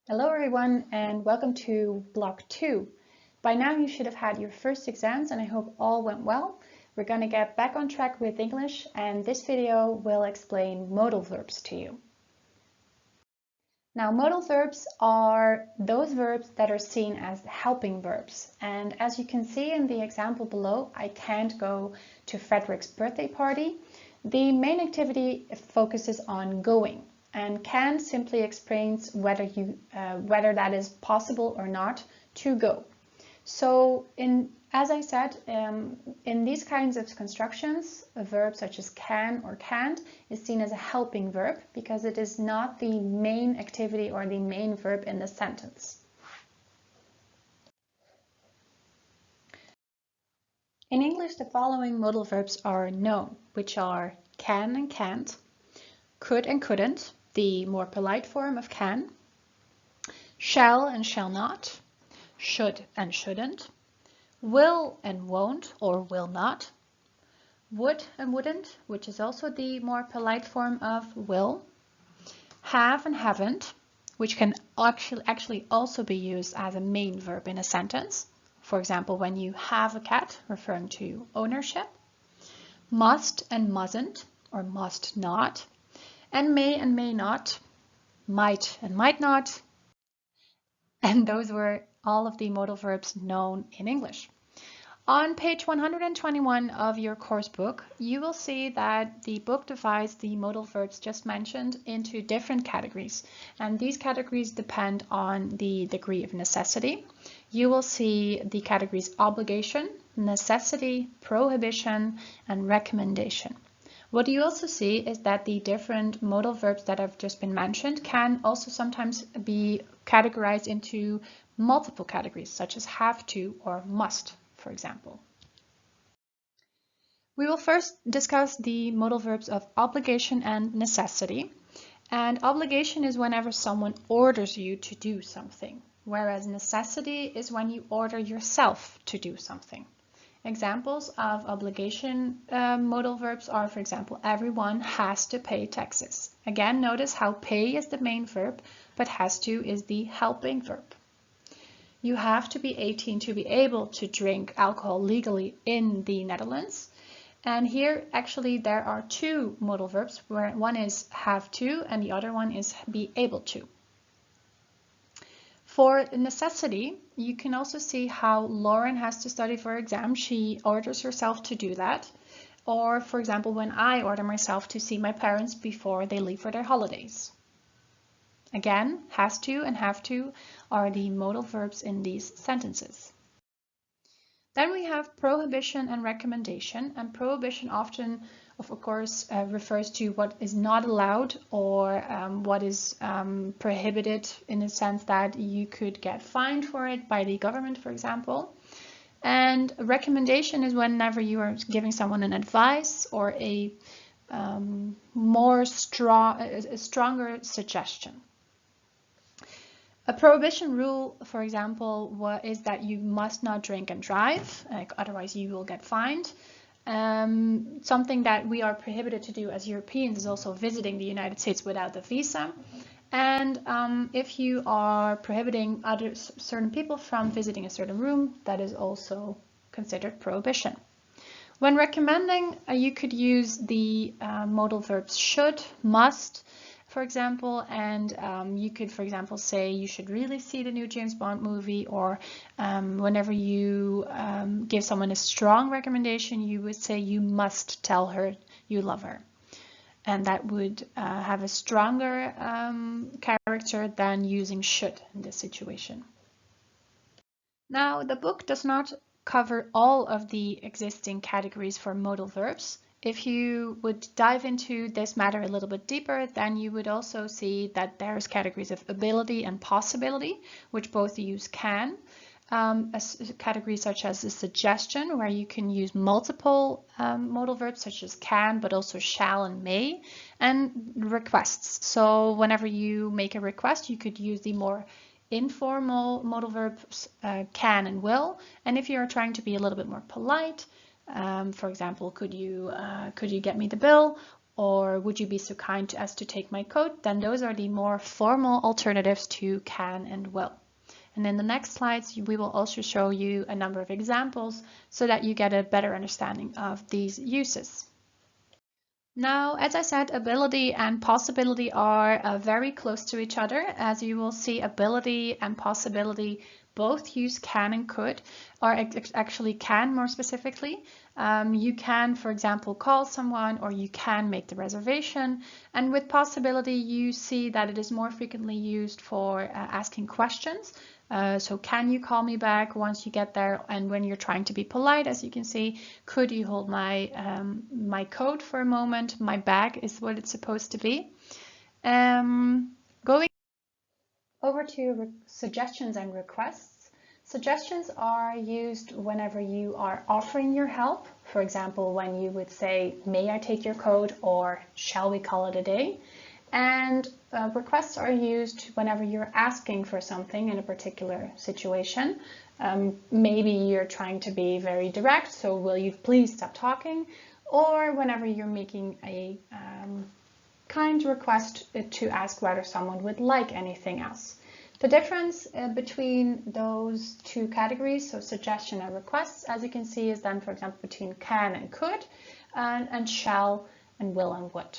Hello everyone and welcome to Block 2. By now you should have had your first exams and I hope all went well. We're going to get back on track with English and this video will explain modal verbs to you. Now modal verbs are those verbs that are seen as helping verbs, and as you can see in the example below, I can't go to Frederick's birthday party. The main activity focuses on going. And can simply explains whether that is possible or not to go. So as I said, in these kinds of constructions, a verb such as can or can't is seen as a helping verb because it is not the main activity or the main verb in the sentence. In English, the following modal verbs are known, which are can and can't, could and couldn't, the more polite form of can, shall and shall not, should and shouldn't, will and won't or will not, would and wouldn't, which is also the more polite form of will, have and haven't, which can actually also be used as a main verb in a sentence. For example, when you have a cat, referring to ownership, must and mustn't or must not, and may not, might and might not, and those were all of the modal verbs known in English. On page 121 of your course book, you will see that the book divides the modal verbs just mentioned into different categories, and these categories depend on the degree of necessity. You will see the categories obligation, necessity, prohibition, and recommendation. What you also see is that the different modal verbs that have just been mentioned can also sometimes be categorized into multiple categories, such as have to or must, for example. We will first discuss the modal verbs of obligation and necessity. And obligation is whenever someone orders you to do something, whereas necessity is when you order yourself to do something. Examples of obligation modal verbs are, for example, everyone has to pay taxes. Again, notice how pay is the main verb, but has to is the helping verb. You have to be 18 to be able to drink alcohol legally in the Netherlands. And here, actually, there are two modal verbs, where one is have to and the other one is be able to. For necessity, you can also see how Lauren has to study for exam. She orders herself to do that. Or, for example, when I order myself to see my parents before they leave for their holidays. Again, has to and have to are the modal verbs in these sentences. Then we have prohibition and recommendation, and prohibition often, of course, refers to what is not allowed or what is prohibited in the sense that you could get fined for it by the government, for example. And recommendation is whenever you are giving someone an advice or a stronger suggestion. A prohibition rule, for example, is that you must not drink and drive, otherwise you will get fined. Something that we are prohibited to do as Europeans is also visiting the United States without a visa. And if you are prohibiting certain people from visiting a certain room, that is also considered prohibition. When recommending, you could use the modal verbs should, must, for example, and you could, for example, say you should really see the new James Bond movie, or whenever you give someone a strong recommendation, you would say you must tell her you love her. And that would have a stronger character than using should in this situation. Now, the book does not cover all of the existing categories for modal verbs. If you would dive into this matter a little bit deeper, then you would also see that there's categories of ability and possibility, which both use can. A category such as a suggestion, where you can use multiple modal verbs such as can, but also shall and may, and requests. So whenever you make a request, you could use the more informal modal verbs can and will. And if you're trying to be a little bit more polite, for example, could you get me the bill? or would you be so kind as to take my coat, then those are the more formal alternatives to can and will. And in the next slides, we will also show you a number of examples so that you get a better understanding of these uses. Now, as I said, ability and possibility are very close to each other. As you will see, ability and possibility both use can and could, or actually can more specifically. You can, for example, call someone, or you can make the reservation. And with possibility, you see that it is more frequently used for asking questions. So can you call me back once you get there? And when you're trying to be polite, as you can see, could you hold my my coat for a moment? My bag is what it's supposed to be. Going over to suggestions and requests. Suggestions are used whenever you are offering your help. For example, when you would say, may I take your coat, or shall we call it a day? And requests are used whenever you're asking for something in a particular situation. Maybe you're trying to be very direct, so will you please stop talking? Or whenever you're making a kind request to ask whether someone would like anything else. The difference between those two categories, so suggestion and requests, as you can see, is then, for example, between can and could, and shall and will and would.